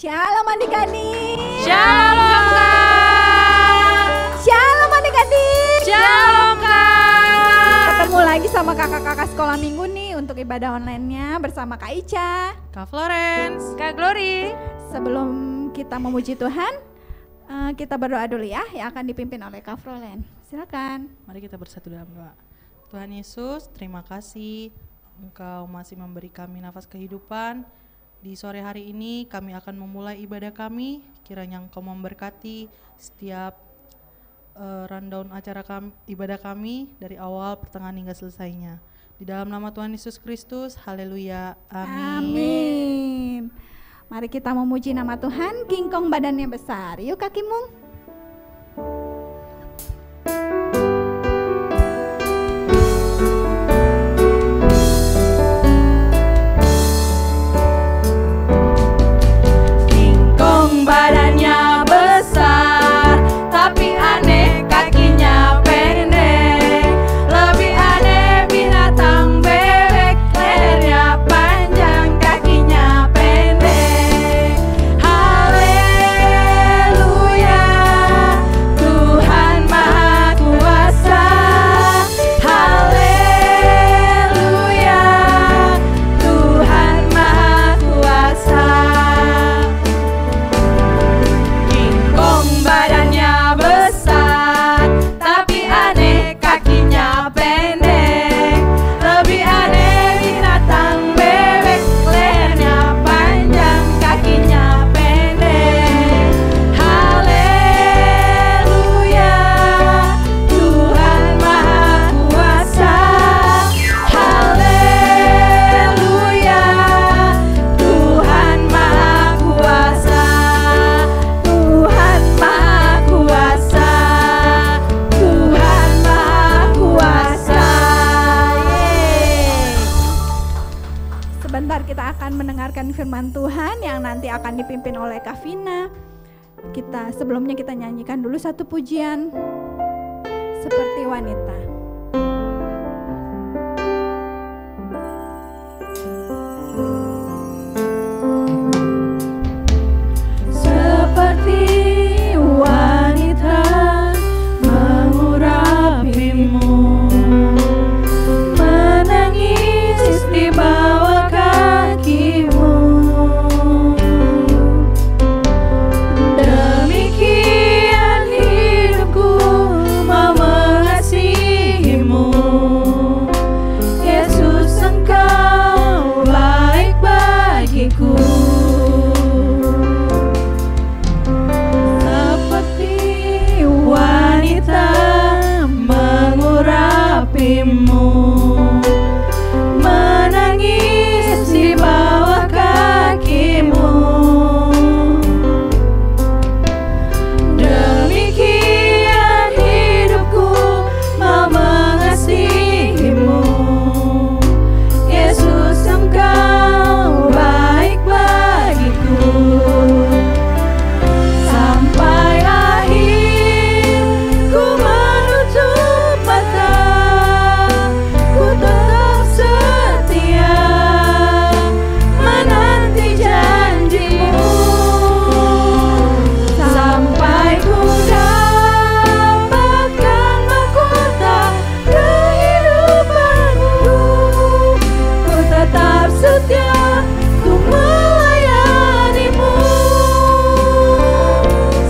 Shalom adik-adik. Shalom Kak. Shalom adik-adik. Shalom Kak. Ketemu lagi sama kakak-kakak sekolah minggu nih untuk ibadah online-nya bersama Kak Ica, Kak Florence, Kak Glory. Sebelum kita memuji Tuhan, kita berdoa dulu ya, yang akan dipimpin oleh Kak Florence. Silakan. Mari kita bersatu dalam doa. Tuhan Yesus, terima kasih Engkau masih memberi kami nafas kehidupan. Di sore hari ini kami akan memulai ibadah kami. Kiranya Engkau memberkati setiap rundown acara ibadah kami dari awal, pertengahan hingga selesainya. Di dalam nama Tuhan Yesus Kristus, haleluya, amin. Amin. Mari kita memuji nama Tuhan, kingkong badannya besar. Yuk Kak Kimung. Badannya besar, tapi aneh kakinya pendek. Lebih aneh binatang bebek, lehernya panjang, kakinya pendek. Haleluya, Tuhan Maha Kuasa. Haleluya, Tuhan Maha Kuasa. Badannya besar, tapi aneh kakinya pendek. Lebih aneh binatang bebek, lehernya panjang, kakinya pendek. Haleluya, Tuhan Maha Kuasa. Haleluya, Tuhan Maha Kuasa. Tuhan Maha Kuasa, Tuhan Maha Kuasa. Sebentar kita akan mendengarkan firman Tuhan yang nanti akan dipimpin oleh Kak Vina. Sebelumnya kita nyanyikan dulu satu pujian seperti wanita. Seperti wanita mengurapimu, menangis di bawah kakimu. Demikian hidupku mau mengasihimu. Yesus, Engkau baik bagiku. Seperti wanita mengurapimu, menangis di bawah kakimu. Demikian hidupku mau mengasihimu. Yesus, Engkau baik bagiku. Sampai akhir ku menutup mata, ku tetap setia menanti janjimu. Sampai ku dapatkan mahkota kehidupanmu, ku tetap setia, ku melayanimu.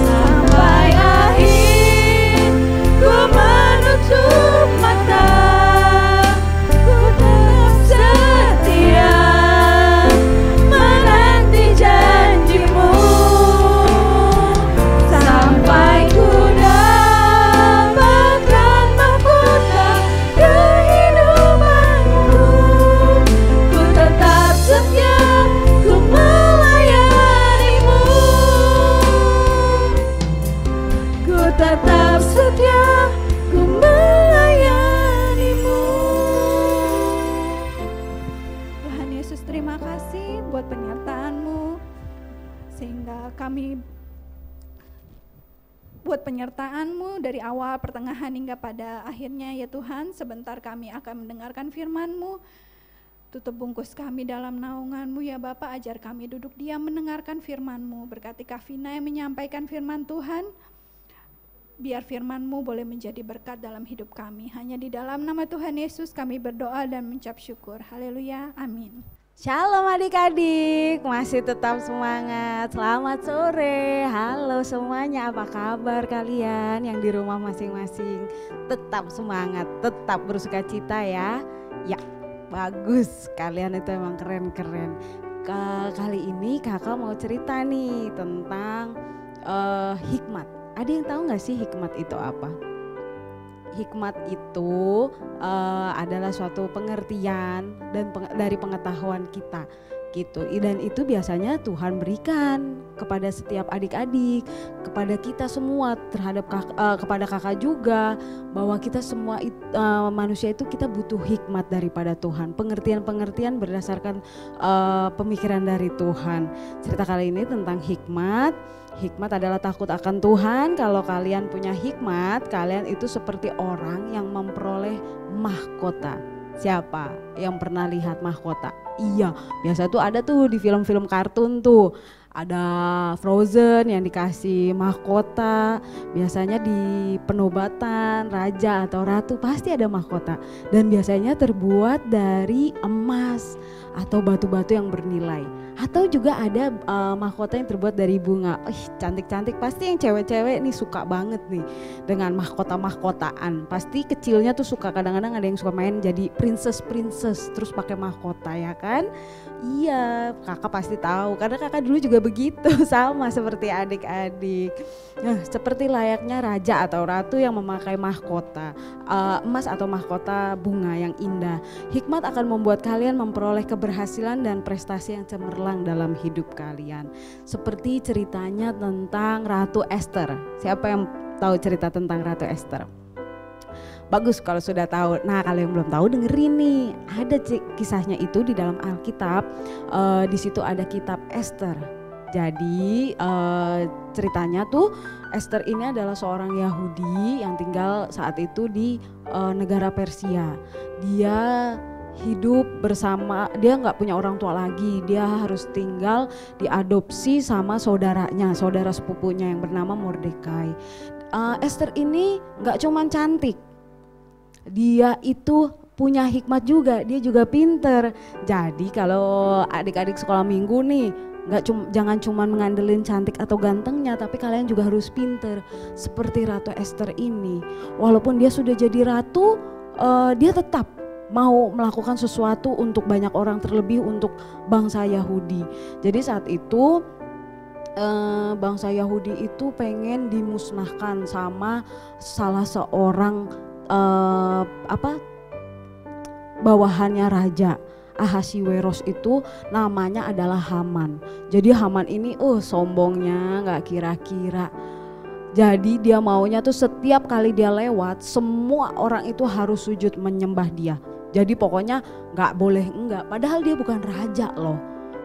Sampai akhir ku menutup mata, ku tetap setia menanti janjimu. Sampai ku dapatkan mahkota kehidupanmu, ku tetap setia, ku melayanimu. Ku tetap setia, ku melayanimu. Tuhan Yesus, terima kasih buat penyertaan-Mu, sehingga kami buat penyertaan-Mu dari awal, pertengahan hingga pada akhirnya ya Tuhan. Sebentar kami akan mendengarkan firman-Mu. Tutup bungkus kami dalam naungan-Mu ya Bapa, ajar kami duduk diam mendengarkan firman-Mu. Berkati Kak Vina yang menyampaikan firman Tuhan, biar firman-Mu boleh menjadi berkat dalam hidup kami. Hanya di dalam nama Tuhan Yesus kami berdoa dan mengucap syukur. Haleluya, amin. Shalom adik-adik, masih tetap semangat. Selamat sore, halo semuanya, apa kabar kalian yang di rumah masing-masing? Tetap semangat, tetap bersukacita ya. Ya, bagus, kalian itu emang keren-keren. Kali ini kakak mau cerita nih tentang hikmat. Ada yang tahu gak sih hikmat itu apa? Hikmat itu adalah suatu pengertian dan dari pengetahuan kita gitu. Dan itu biasanya Tuhan berikan kepada setiap adik-adik, kepada kita semua, terhadap kepada kakak juga, bahwa kita semua manusia itu kita butuh hikmat daripada Tuhan. Pengertian-pengertian berdasarkan pemikiran dari Tuhan. Cerita kali ini tentang hikmat. Hikmat adalah takut akan Tuhan. Kalau kalian punya hikmat, kalian itu seperti orang yang memperoleh mahkota. Siapa yang pernah lihat mahkota? Iya, biasa tuh ada tuh di film-film kartun tuh. Ada Frozen yang dikasih mahkota. Biasanya di penobatan raja atau ratu pasti ada mahkota. Dan biasanya terbuat dari emas atau batu-batu yang bernilai. Atau juga ada mahkota yang terbuat dari bunga. Cantik-cantik, pasti yang cewek-cewek nih suka banget nih dengan mahkota-mahkotaan. Pasti kecilnya tuh suka, kadang-kadang ada yang suka main jadi princess terus pakai mahkota ya kan. Iya, kakak pasti tahu karena kakak dulu juga begitu, sama seperti adik-adik. Nah, seperti layaknya raja atau ratu yang memakai mahkota emas atau mahkota bunga yang indah. Hikmat akan membuat kalian memperoleh keberhasilan dan prestasi yang cemerlang dalam hidup kalian. Seperti ceritanya tentang Ratu Esther. Siapa yang tahu cerita tentang Ratu Esther? Bagus kalau sudah tahu. Nah, kalau yang belum tahu dengerin nih. Ada kisahnya itu di dalam Alkitab. Di situ ada kitab Esther. Jadi ceritanya tuh Esther ini adalah seorang Yahudi yang tinggal saat itu di negara Persia. Dia hidup bersama, dia nggak punya orang tua lagi, dia harus tinggal diadopsi sama saudaranya, saudara sepupunya yang bernama Mordekai. Esther ini nggak cuman cantik, dia itu punya hikmat juga, dia juga pinter. Jadi kalau adik-adik sekolah minggu nih, jangan cuma mengandelin cantik atau gantengnya, tapi kalian juga harus pinter. Seperti Ratu Esther ini, walaupun dia sudah jadi ratu, dia tetap mau melakukan sesuatu untuk banyak orang, terlebih untuk bangsa Yahudi. Jadi saat itu bangsa Yahudi itu pengen dimusnahkan sama salah seorang bawahannya raja Ahasiweros, itu namanya adalah Haman. Jadi Haman ini sombongnya nggak kira-kira. Jadi dia maunya tuh setiap kali dia lewat semua orang itu harus sujud menyembah dia. Jadi pokoknya nggak boleh enggak, padahal dia bukan raja loh.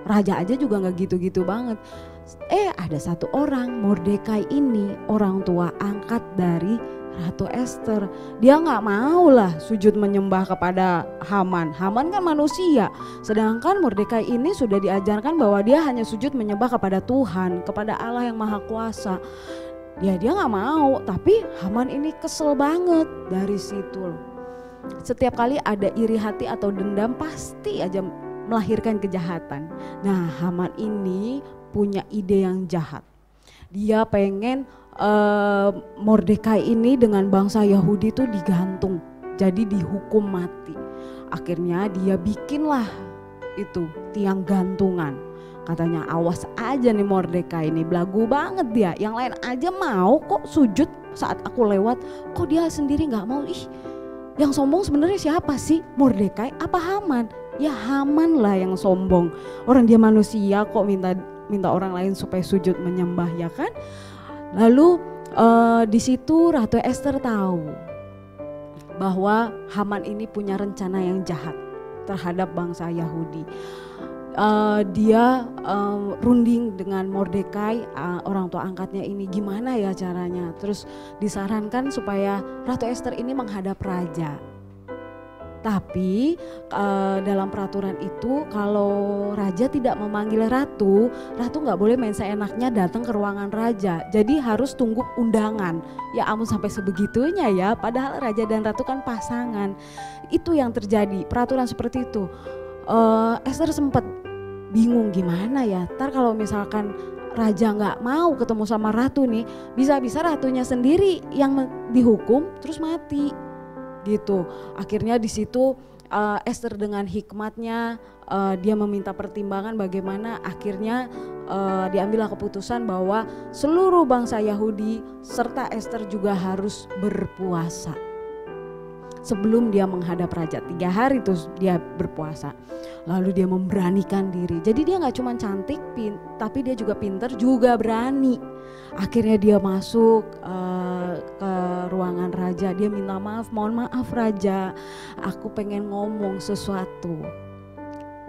Raja aja juga nggak gitu-gitu banget. Ada satu orang, Mordekai ini orang tua angkat dari Ratu Esther. Dia nggak mau lah sujud menyembah kepada Haman. Haman kan manusia, sedangkan Mordekai ini sudah diajarkan bahwa dia hanya sujud menyembah kepada Tuhan, kepada Allah yang Maha Kuasa. Dia nggak mau, tapi Haman ini kesel banget dari situ loh. Setiap kali ada iri hati atau dendam pasti aja melahirkan kejahatan. Nah, Haman ini punya ide yang jahat. Dia pengen Mordekai ini dengan bangsa Yahudi itu digantung, jadi dihukum mati. Akhirnya dia bikinlah itu tiang gantungan. Katanya awas aja nih Mordekai ini, belagu banget dia. Yang lain aja mau kok sujud saat aku lewat, kok dia sendiri nggak mau. Yang sombong sebenarnya siapa sih? Mordekai apa Haman? Ya Haman lah yang sombong. Orang dia manusia kok minta orang lain supaya sujud menyembah, ya kan? Lalu di situ Ratu Esther tahu bahwa Haman ini punya rencana yang jahat terhadap bangsa Yahudi. Dia runding dengan Mordekai, orang tua angkatnya ini, gimana ya caranya. Terus disarankan supaya Ratu Esther ini menghadap raja. Tapi dalam peraturan itu kalau raja tidak memanggil ratu, ratu nggak boleh main seenaknya datang ke ruangan raja. Jadi harus tunggu undangan. Ya ampun, sampai sebegitunya ya, padahal raja dan ratu kan pasangan. Itu yang terjadi, peraturan seperti itu. Esther sempat bingung gimana ya, ntar kalau misalkan raja nggak mau ketemu sama ratu nih, bisa-bisa ratunya sendiri yang dihukum terus mati gitu. Akhirnya di situ Esther dengan hikmatnya dia meminta pertimbangan bagaimana, akhirnya diambillah keputusan bahwa seluruh bangsa Yahudi serta Esther juga harus berpuasa sebelum dia menghadap raja. 3 hari terus dia berpuasa. Lalu dia memberanikan diri. Jadi dia gak cuma cantik, tapi dia juga pinter, juga berani. Akhirnya dia masuk ke ruangan raja. Dia minta maaf, mohon maaf raja, aku pengen ngomong sesuatu.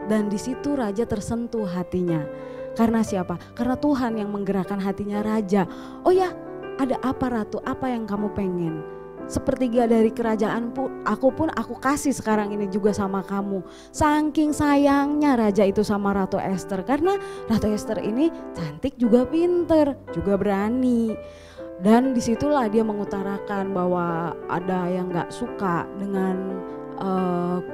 Dan di situ raja tersentuh hatinya. Karena siapa? Karena Tuhan yang menggerakkan hatinya raja. Oh ya, ada apa ratu? Apa yang kamu pengen? Sepertiga dari kerajaan pun aku kasih sekarang ini juga sama kamu. Saking sayangnya raja itu sama Ratu Esther, karena Ratu Esther ini cantik juga pinter, juga berani. Dan disitulah dia mengutarakan bahwa ada yang gak suka dengan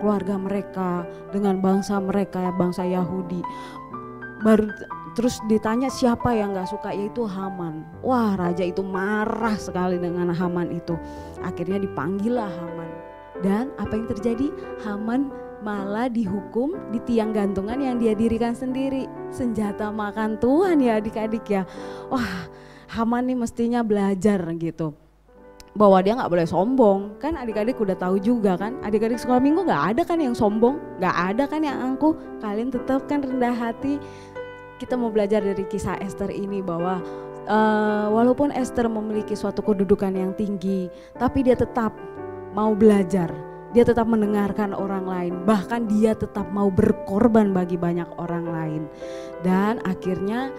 keluarga mereka, dengan bangsa mereka, bangsa Yahudi. Baru terus ditanya siapa yang gak suka, yaitu Haman. Wah, raja itu marah sekali dengan Haman itu. Akhirnya dipanggillah Haman. Dan apa yang terjadi? Haman malah dihukum di tiang gantungan yang dia dirikan sendiri. Senjata makan Tuhan ya adik-adik ya. Wah, Haman nih mestinya belajar gitu, bahwa dia gak boleh sombong. Kan adik-adik udah tahu juga kan, adik-adik sekolah minggu gak ada kan yang sombong, gak ada kan yang angkuh. Kalian tetap kan rendah hati. Kita mau belajar dari kisah Esther ini bahwa walaupun Esther memiliki suatu kedudukan yang tinggi, tapi dia tetap mau belajar, dia tetap mendengarkan orang lain, bahkan dia tetap mau berkorban bagi banyak orang lain. Dan akhirnya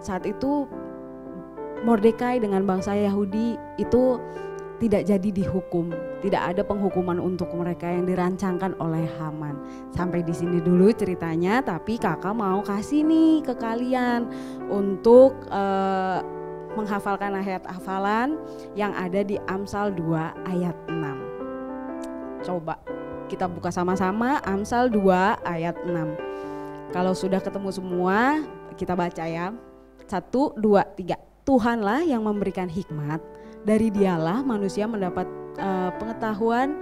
saat itu Mordekai dengan bangsa Yahudi itu tidak jadi dihukum, tidak ada penghukuman untuk mereka yang dirancangkan oleh Haman. Sampai di sini dulu ceritanya, tapi kakak mau kasih nih ke kalian untuk menghafalkan ayat hafalan yang ada di Amsal 2 ayat 6. Coba kita buka sama-sama Amsal 2 ayat 6. Kalau sudah ketemu semua, kita baca ya. 1, 2, 3. Tuhanlah yang memberikan hikmat, dari dialah manusia mendapat pengetahuan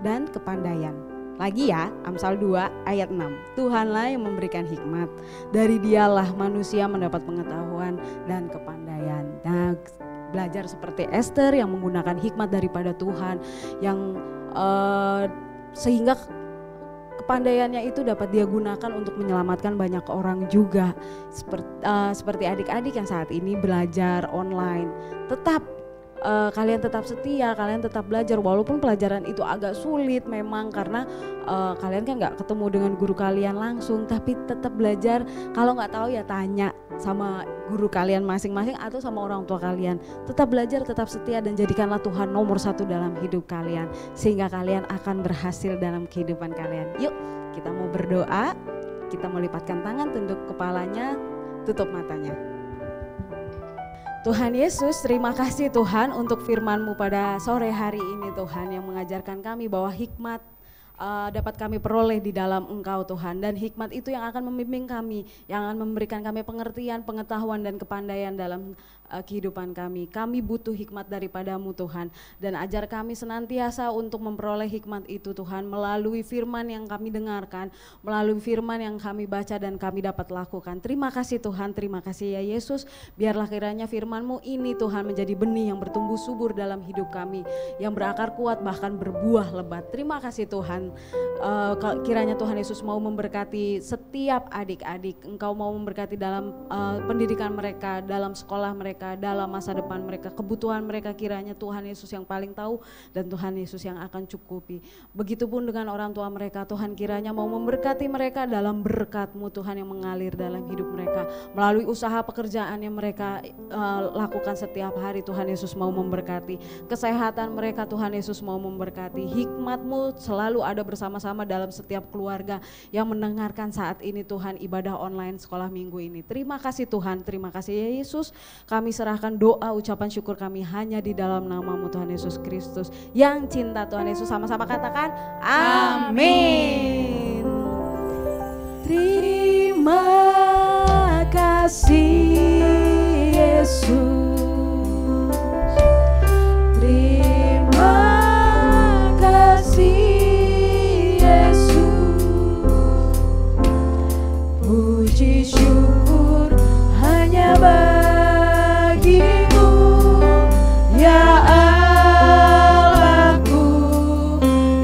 dan kepandaian. Lagi ya, Amsal 2 ayat 6. Tuhanlah yang memberikan hikmat, dari dialah manusia mendapat pengetahuan dan kepandaian. Nah, belajar seperti Esther yang menggunakan hikmat daripada Tuhan, yang sehingga kepandaiannya itu dapat dia gunakan untuk menyelamatkan banyak orang juga. Seperti adik-adik yang saat ini belajar online, kalian tetap setia, kalian tetap belajar walaupun pelajaran itu agak sulit memang, karena kalian kan gak ketemu dengan guru kalian langsung, tapi tetap belajar. Kalau gak tahu ya tanya sama guru kalian masing-masing atau sama orang tua kalian. Tetap belajar, tetap setia, dan jadikanlah Tuhan nomor 1 dalam hidup kalian, sehingga kalian akan berhasil dalam kehidupan kalian. Yuk kita mau berdoa, kita mau lipatkan tangan, tunduk kepalanya, tutup matanya. Tuhan Yesus, terima kasih Tuhan untuk firman-Mu pada sore hari ini Tuhan, yang mengajarkan kami bahwa hikmat dapat kami peroleh di dalam Engkau Tuhan, dan hikmat itu yang akan membimbing kami, yang akan memberikan kami pengertian, pengetahuan dan kepandaian dalam kehidupan kami. Kami butuh hikmat daripada-Mu Tuhan, dan ajar kami senantiasa untuk memperoleh hikmat itu Tuhan, melalui firman yang kami dengarkan, melalui firman yang kami baca dan kami dapat lakukan. Terima kasih Tuhan, terima kasih ya Yesus. Biarlah kiranya firman-Mu ini Tuhan menjadi benih yang bertumbuh subur dalam hidup kami, yang berakar kuat bahkan berbuah lebat. Terima kasih Tuhan. Kiranya Tuhan Yesus mau memberkati setiap adik-adik. Engkau mau memberkati dalam pendidikan mereka, dalam sekolah mereka, dalam masa depan mereka, kebutuhan mereka, kiranya Tuhan Yesus yang paling tahu dan Tuhan Yesus yang akan cukupi. Begitupun dengan orang tua mereka, Tuhan kiranya mau memberkati mereka dalam berkat-Mu Tuhan yang mengalir dalam hidup mereka. Melalui usaha pekerjaan yang mereka lakukan setiap hari, Tuhan Yesus mau memberkati. Kesehatan mereka, Tuhan Yesus mau memberkati. Hikmat-Mu selalu ada bersama-sama dalam setiap keluarga yang mendengarkan saat ini Tuhan ibadah online sekolah minggu ini. Terima kasih Tuhan, terima kasih ya Yesus. Kami serahkan doa ucapan syukur kami hanya di dalam nama-Mu Tuhan Yesus Kristus yang cinta. Tuhan Yesus, sama-sama katakan amin. Terima kasih Yesus. Terima kasih Yesus. Puji syukur hanya bagi-Mu ya Allahku,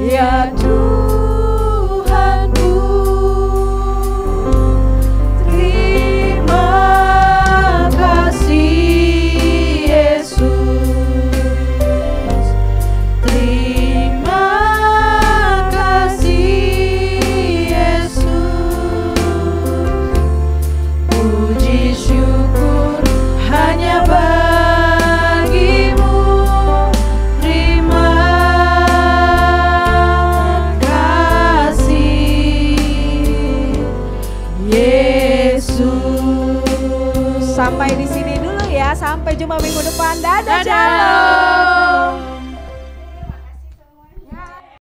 ya Tuhanku. Terima kasih Yesus. Terima kasih Yesus. Puji syukur hanya bagi-Mu. Terima kasih Yesus. Sampai di sini dulu ya, sampai jumpa minggu depan. Dadah, shalom.